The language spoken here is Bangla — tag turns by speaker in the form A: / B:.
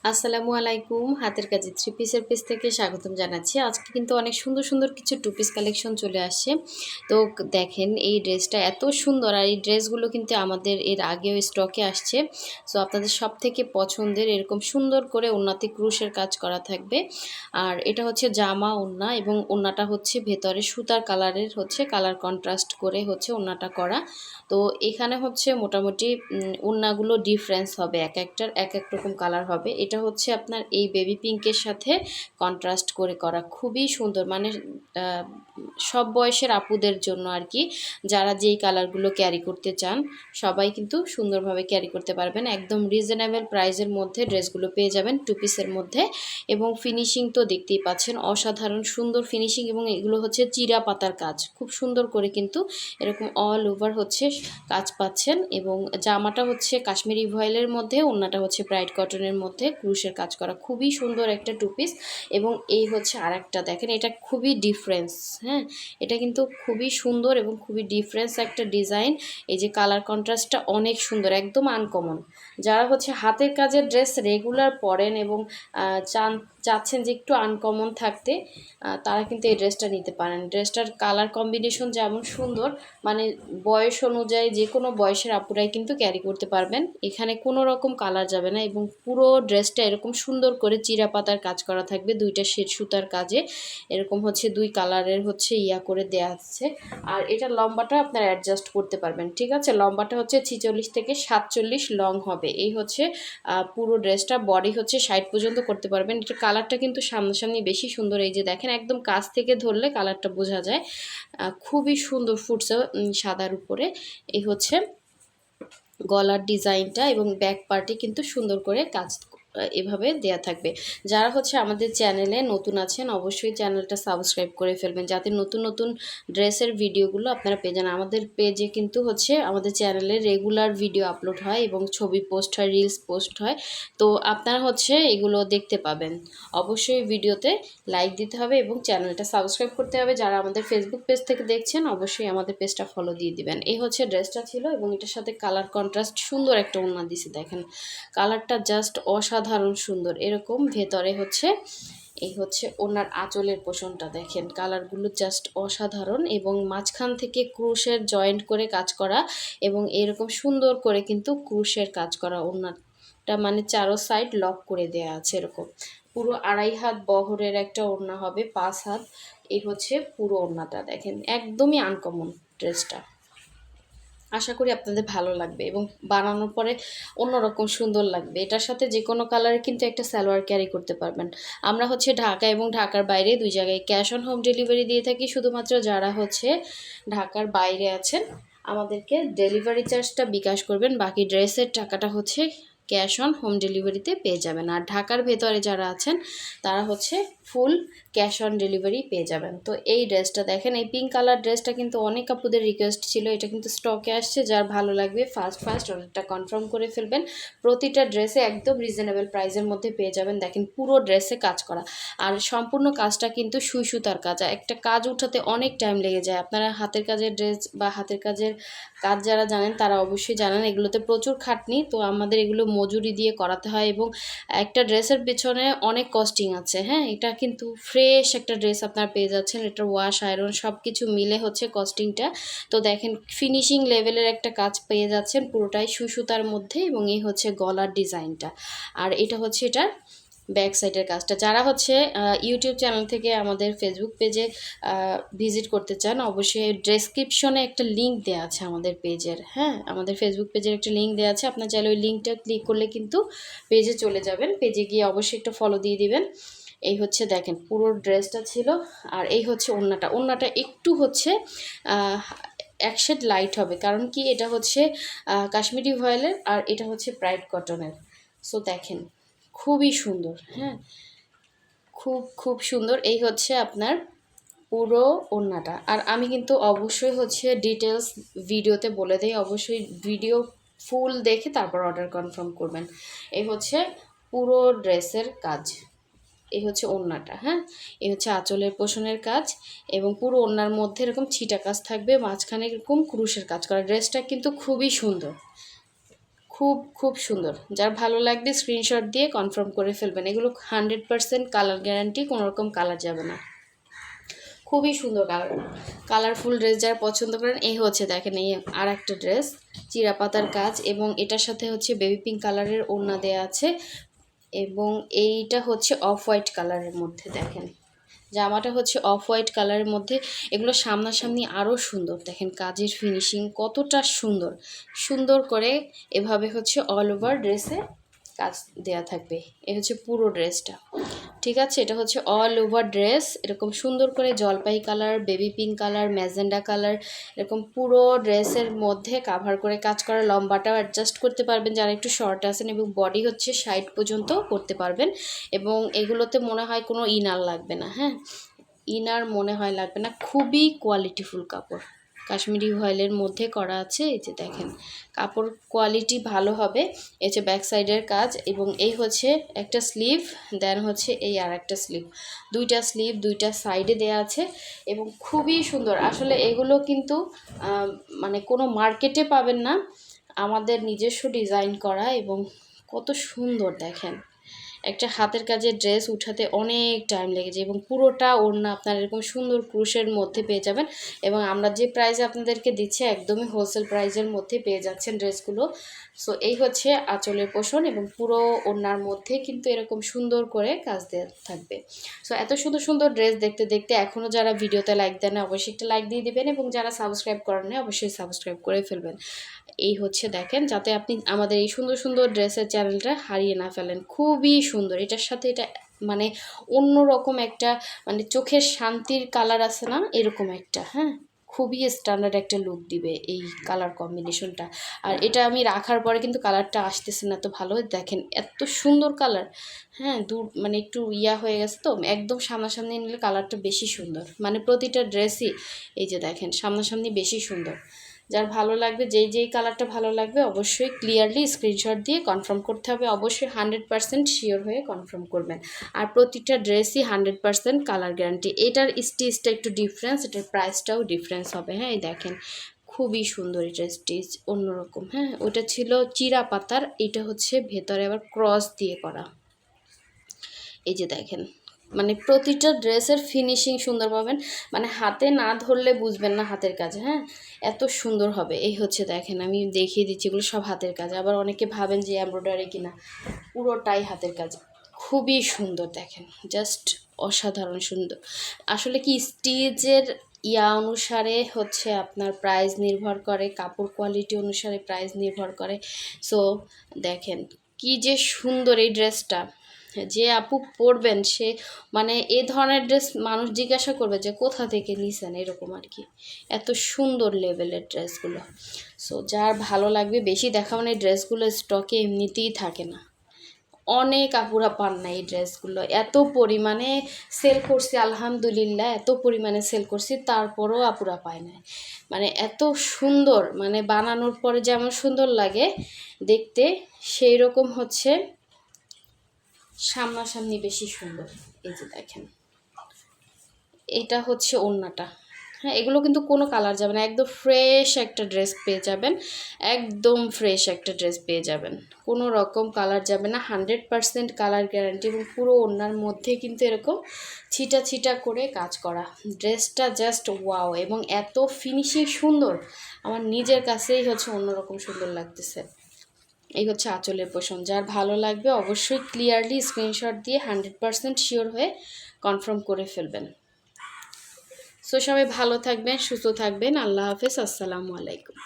A: আসসালামু আলাইকুম। হাতের কাজে থ্রি পিসের পেজ থেকে স্বাগতম জানাচ্ছি। আজকে কিন্তু অনেক সুন্দর সুন্দর কিছু টু পিস কালেকশন চলে আসছে। তো দেখেন এই ড্রেসটা এত সুন্দর, আর এই ড্রেসগুলো কিন্তু আমাদের এর আগেও স্টকে আসছে। সো আপনাদের সবথেকে পছন্দের এরকম সুন্দর করে ওড়নাতে ক্রুশের কাজ করা থাকবে। আর এটা হচ্ছে জামা ওড়না, এবং ওড়নাটা হচ্ছে ভেতরে সুতার কালারের কালার কন্ট্রাস্ট করে ওড়নাটা করা। তো এখানে হচ্ছে মোটামুটি ওড়নাগুলো ডিফারেন্স হবে, এক একটার এক এক রকম কালার হবে। এটা হচ্ছে আপনার এই বেবি পিঙ্কের সাথে কন্ট্রাস্ট করে করা, খুবই সুন্দর। মানে সব বয়সের আপুদের জন্য আর কি, যারা যেই কালারগুলো ক্যারি করতে চান সবাই কিন্তু সুন্দরভাবে ক্যারি করতে পারবেন। একদম রিজনেবল প্রাইসের মধ্যে ড্রেসগুলো পেয়ে যাবেন টু পিসের মধ্যে। এবং ফিনিশিং তো দেখতেই পাচ্ছেন, অসাধারণ সুন্দর ফিনিশিং। এবং এগুলো হচ্ছে চিরা পাতার কাজ, খুব সুন্দর করে কিন্তু এরকম অল ওভার কাজ পাচ্ছেন। এবং জামাটা হচ্ছে কাশ্মীরি ভয়েলের মধ্যে, ওড়নাটা হচ্ছে ব্রাইট কটনের মধ্যে ক্রুশের কাজ করা, খুবই সুন্দর একটা টু পিস। এবং এই হচ্ছে আরেকটা, দেখেন এটা খুবই ডিফারেন্স। হ্যাঁ, এটা কিন্তু খুবই সুন্দর এবং খুবই ডিফারেন্স একটা ডিজাইন। এই যে কালার কন্ট্রাস্টটা অনেক সুন্দর, একদম আনকমন। যারা হাতের কাজের ড্রেস রেগুলার পরেন এবং চাচ্ছেন যে একটু আনকমন থাকতে, তারা কিন্তু এই ড্রেসটা নিতে পারেন। ড্রেসটার কালার কম্বিনেশন যেমন সুন্দর, মানে বয়স অনুযায়ী যে কোনো বয়সের আপুরাই কিন্তু ক্যারি করতে পারবেন। এখানে কোনো রকম কালার যাবে না। এবং পুরো ড্রেসটা এরকম সুন্দর করে চিরা পাতার কাজ করা থাকবে, দুইটা শেড সুতার কাজে এরকম দুই কালারের ইয়া করে দেওয়া আছে। আর এটা লম্বাটা আপনারা অ্যাডজাস্ট করতে পারবেন, ঠিক আছে। লম্বাটা 46 থেকে 47 লং হবে। এই পুরো ড্রেসটা বডি 60 পর্যন্ত করতে পারবেন। এটা কালারটা কিন্তু সামনাসামনি বেশি সুন্দর। এই যে দেখেন, একদম কাছ থেকে ধরলে কালারটা বোঝা যায়, খুবই সুন্দর ফুটছে সাদার উপরে। এই গলার ডিজাইনটা, এবং ব্যাক পার্টে কিন্তু সুন্দর করে কাজ এভাবে দেয়া থাকবে। যারা আমাদের চ্যানেলে নতুন আছেন অবশ্যই চ্যানেলটা সাবস্ক্রাইব করে ফেলবেন, যাতে নতুন নতুন ড্রেসের ভিডিওগুলো আপনারা পেয়ে যান। আমাদের পেজে কিন্তু আমাদের চ্যানেলে রেগুলার ভিডিও আপলোড হয় এবং ছবি পোস্ট হয়, রিলস পোস্ট হয়। তো আপনারা এগুলো দেখতে পাবেন। অবশ্যই ভিডিওতে লাইক দিতে হবে এবং চ্যানেলটা সাবস্ক্রাইব করতে হবে। যারা আমাদের ফেসবুক পেজ থেকে দেখছেন অবশ্যই আমাদের পেজটা ফলো দিয়ে দিবেন। এই ড্রেসটা ছিল, এবং এটার সাথে কালার কন্ট্রাস্ট সুন্দর একটা ওড়না দিছে। দেখেন কালারটা জাস্ট অসাধারণ সুন্দর। এরকম ভেতরে এই ওনার আঁচলের পোষণটা দেখেন, কালারগুলো জাস্ট অসাধারণ। এবং মাঝখান থেকে ক্রুশের জয়েন্ট করে কাজ করা, এবং এরকম সুন্দর করে কিন্তু ক্রুশের কাজ করা। ওড়নাটা মানে চারো সাইড লক করে দেয়া আছে এরকম। পুরো 2.5 হাত বহরের একটা ওড়না হবে, 5 হাত। এই পুরো ওড়নাটা দেখেন, একদমই আনকমন ড্রেসটা। আশা করি আপনাদের ভালো লাগবে এবং বানানোর পরে অন্যরকম সুন্দর লাগবে। এটার সাথে যে কোনো কালারে কিন্তু একটা সালোয়ার ক্যারি করতে পারবেন। আমরা ঢাকা এবং ঢাকার বাইরে দুই জায়গায় ক্যাশ অন হোম ডেলিভারি দিয়ে থাকি। শুধুমাত্র যারা ঢাকার বাইরে আছেন আমাদেরকে ডেলিভারি চার্জটা বিকাশ করবেন, বাকি ড্রেসের টাকাটা ক্যাশ অন হোম ডেলিভারিতে পেয়ে যাবেন। আর ঢাকার ভেতরে যারা আছেন তারা ফুল ক্যাশ অন ডেলিভারি পেয়ে যাবেন। তো এই ড্রেসটা দেখেন, এই পিঙ্ক কালার ড্রেসটা কিন্তু অনেক আপুদের রিকোয়েস্ট ছিল। এটা কিন্তু স্টকে আসছে, যার ভালো লাগবে ফার্স্ট অর্ডারটা কনফার্ম করে ফেলবেন। প্রতিটা ড্রেসে একদম রিজনেবল প্রাইসের মধ্যে পেয়ে যাবেন। দেখেন পুরো ড্রেসে কাজ করা, আর সম্পূর্ণ কাজটা কিন্তু সুই সুতার কাজ। একটা কাজ উঠাতে অনেক টাইম লেগে যায়। আপনারা হাতের কাজের ড্রেস বা হাতের কাজের কাজ যারা জানেন তারা অবশ্যই জানেন, এগুলোতে প্রচুর খাটনি। তো আমাদের এগুলো মজুরি দিয়ে করাতে হয়, এবং একটা ড্রেসের পেছনে অনেক কস্টিং আছে। হ্যাঁ, এটা কিন্তু ফ্রেশ একটা ড্রেস আপনারা পেয়ে যাচ্ছেন। এটা ওয়াশ আয়রন সব কিছু মিলে কস্টিংটা। তো দেখেন ফিনিশিং লেভেলের একটা কাজ পেয়ে যাচ্ছেন, পুরোটাই সুই সুতার মধ্যে। এবং এই গলার ডিজাইনটা, আর এটা এটার ব্যাক সাইডের কাজটা। যারা ইউটিউব চ্যানেল থেকে আমাদের ফেসবুক পেজে ভিজিট করতে চান অবশ্যই ডেসক্রিপশনে একটা লিঙ্ক দেওয়া আছে আমাদের পেজের। হ্যাঁ, আমাদের ফেসবুক পেজের একটা লিঙ্ক দেওয়া আছে, আপনার চাইলে ওই লিঙ্কটা ক্লিক করলে কিন্তু পেজে চলে যাবেন। পেজে গিয়ে অবশ্যই একটা ফলো দিয়ে দিবেন। এই দেখেন পুরো ড্রেসটা ছিল। আর এই ওড়নাটা একটু এক শেড লাইট হবে, কারণ কি এটা কাশ্মীরি ভয়েলের, আর এটা ব্রাইট কটনের। সো দেখেন খুবই সুন্দর। হ্যাঁ, খুব খুব সুন্দর। এই আপনার পুরো ওড়নাটা। আর আমি কিন্তু অবশ্যই ডিটেলস ভিডিওতে বলে দেই, অবশ্যই ভিডিও ফুল দেখে তারপর অর্ডার কনফার্ম করবেন। এই পুরো ড্রেসের কাজ। এই ওড়নাটা। হ্যাঁ, এই আঁচলের পোষণের কাজ, এবং পুরো ওড়নার মধ্যে এরকম ছিটা কাজ থাকবে, মাঝখানে এরকম ক্রুশের কাজ করা। ড্রেসটা কিন্তু খুবই সুন্দর, খুব খুব সুন্দর। যার ভালো লাগবে স্ক্রিনশট দিয়ে কনফার্ম করে ফেলবেন। এগুলো 100% কালার গ্যারান্টি, কোনো রকম কালার যাবে না। খুবই সুন্দর কালারফুল ড্রেস যারা পছন্দ করেন, এই হচ্ছে দেখেন এই আর একটা ড্রেস চিরা পাতার কাজ, এবং এটার সাথে হচ্ছে বেবি পিঙ্ক কালারের ওড়না দেয়া আছে, এবং এইটা হচ্ছে অফ হোয়াইট কালারের মধ্যে। দেখেন জামাটা হচ্ছে অফ হোয়াইট কালারের মধ্যে। এগুলো সামনাসামনি আরও সুন্দর, দেখেন কাজের ফিনিশিং কতটা সুন্দর। সুন্দর করে এভাবে হচ্ছে অল ওভার ড্রেসে কাজ দেয়া থাকবে। এ হচ্ছে পুরো ড্রেসটা, ঠিক আছে। এটা হচ্ছে অল ওভার ড্রেস, এরকম সুন্দর করে জলপাই colour, baby pink colour, magenta colour, এরকম পুরো ড্রেসের মধ্যে কাভার করে কাজ করা। লম্বাটাও অ্যাডজাস্ট করতে পারবেন যারা একটু শর্ট আছেন, এবং বডি হচ্ছে 60 পর্যন্ত করতে পারবেন। এবং এগুলোতে মনে হয় কোনো ইনার লাগবে না, হ্যাঁ ইনার মনে হয় লাগবে না। খুবই কোয়ালিটিফুল কাপড়, কাশ্মীরি ভয়েলের মধ্যে করা আছে। এই যে দেখেন কাপড় কোয়ালিটি ভালো হবে। এই যে ব্যাক সাইডের কাজ, এবং এই হচ্ছে একটা স্লিভ, দেন হচ্ছে এই আর একটা স্লিভ, দুইটা স্লিভ দুইটা সাইডে দেয়া আছে, এবং খুবই সুন্দর। আসলে এগুলো কিন্তু মানে কোনো মার্কেটে পাবেন না, আমাদের নিজস্ব ডিজাইন করা, এবং কত সুন্দর দেখেন। একটা হাতের কাজের ড্রেস উঠাতে অনেক টাইম লেগেছে, এবং পুরোটা ওড়না আপনার এরকম সুন্দর ক্রুশের মধ্যে পেয়ে যাবেন। এবং আমরা যে প্রাইসে আপনাদেরকে দিচ্ছি একদমই হোলসেল প্রাইসের মধ্যে পেয়ে যাচ্ছেন ড্রেসগুলো। সো এই হচ্ছে আঁচলের পোষণ, এবং পুরো ওড়নার মধ্যে কিন্তু এরকম সুন্দর করে কাজ দেওয়া থাকবে। সো এত সুন্দর সুন্দর ড্রেস দেখতে দেখতে এখনও যারা ভিডিওতে লাইক দেন না অবশ্যই একটা লাইক দিয়ে দিবেন, এবং যারা সাবস্ক্রাইব করেন না অবশ্যই সাবস্ক্রাইব করে ফেলবেন। এই হচ্ছে দেখেন, যাতে আপনি আমাদের এই সুন্দর সুন্দর ড্রেসের চ্যানেলটা হারিয়ে না ফেলেন। খুবই সুন্দর, এটার সাথে এটা মানে অন্যরকম একটা মানে চোখের শান্তির কালার আছে না, এরকম একটা, হ্যাঁ খুবই স্ট্যান্ডার্ড একটা লুক দিবে এই কালার কম্বিনেশনটা। আর এটা আমি রাখার পরে কিন্তু কালারটা আসতেছে না তো ভালো, দেখেন এত সুন্দর কালার। হ্যাঁ দূর মানে একটু ইয়া হয়ে গেছে তো, একদম সামনাসামনি নিলে কালারটা বেশি সুন্দর, মানে প্রতিটা ড্রেসই এই যে দেখেন সামনাসামনি বেশি সুন্দর। যার ভালো লাগবে, যেই কালারটা ভালো লাগবে অবশ্যই ক্লিয়ারলি স্ক্রিনশট দিয়ে কনফার্ম করতে হবে। অবশ্যই 100% শিওর হয়ে কনফার্ম করবেন। আর প্রতিটা ড্রেসই 100% কালার গ্যারান্টি। এটার স্টিচটা একটু ডিফারেন্স, এটার প্রাইসটাও ডিফারেন্স হবে। হ্যাঁ এই দেখেন খুবই সুন্দর এটার স্টিচ অন্যরকম। হ্যাঁ ওটা ছিল চিরা পাতার, এটা হচ্ছে ভেতরে আবার ক্রস দিয়ে করা। এই যে দেখেন মানে প্রতিটা ড্রেসের ফিনিশিং সুন্দর পাবেন, মানে হাতে না ধরলে বুঝবেন না হাতের কাজ। হ্যাঁ এত সুন্দর হবে। এই হচ্ছে দেখেন আমি দেখিয়ে দিচ্ছি, এগুলো সব হাতের কাজ। আবার অনেকে ভাবেন যে এমব্রয়ডারি কিনা, পুরোটাই হাতের কাজ। খুবই সুন্দর দেখেন, জাস্ট অসাধারণ সুন্দর। আসলে কি স্টিচের অনুসারে হচ্ছে আপনার প্রাইস নির্ভর করে, কাপড় কোয়ালিটি অনুসারে প্রাইস নির্ভর করে। সো দেখেন কি যে সুন্দর এই ড্রেসটা, যে আপু পরবেন সে মানে এ ধরনের ড্রেস মানুষ জিজ্ঞাসা করবে যে কোথা থেকে নিছেন, এরকম আর কি। এত সুন্দর লেভেলের ড্রেসগুলো। সো যার ভালো লাগবে, বেশি দেখাও না, এই ড্রেসগুলো স্টকে এমনিতেই থাকে না, অনেক আপুরা পান না এই ড্রেসগুলো। এত পরিমাণে সেল করছি আলহামদুলিল্লাহ, এত পরিমাণে সেল করছি তারপরও আপুরা পায় না। মানে এত সুন্দর, মানে বানানোর পরে যেমন সুন্দর লাগে দেখতে, সেই রকম হচ্ছে সামনাসামনি বেশি সুন্দর। এই যে দেখেন এটা হচ্ছে ওড়নাটা। হ্যাঁ এগুলো কিন্তু কোনো কালার যাবে না, একদম ফ্রেশ একটা ড্রেস পেয়ে যাবেন, একদম ফ্রেশ একটা ড্রেস পেয়ে যাবেন, কোনো রকম কালার যাবে না। 100% কালার গ্যারান্টি, এবং পুরো ওড়নার মধ্যে কিন্তু এরকম ছিটা ছিটা করে কাজ করা। ড্রেসটা জাস্ট ওয়াও, এবং এত ফিনিশিং সুন্দর, আমার নিজের কাছেই হচ্ছে অন্যরকম সুন্দর লাগতেছে। এই হচ্ছে আঁচলের পোষণ। যার ভালো লাগবে অবশ্যই ক্লিয়ারলি স্ক্রিনশট দিয়ে 100% শিওর হয়ে কনফার্ম করে ফেলবেন। সো সবাই ভালো থাকবেন, সুস্থ থাকবেন। আল্লাহ হাফেজ, আসসালামু আলাইকুম।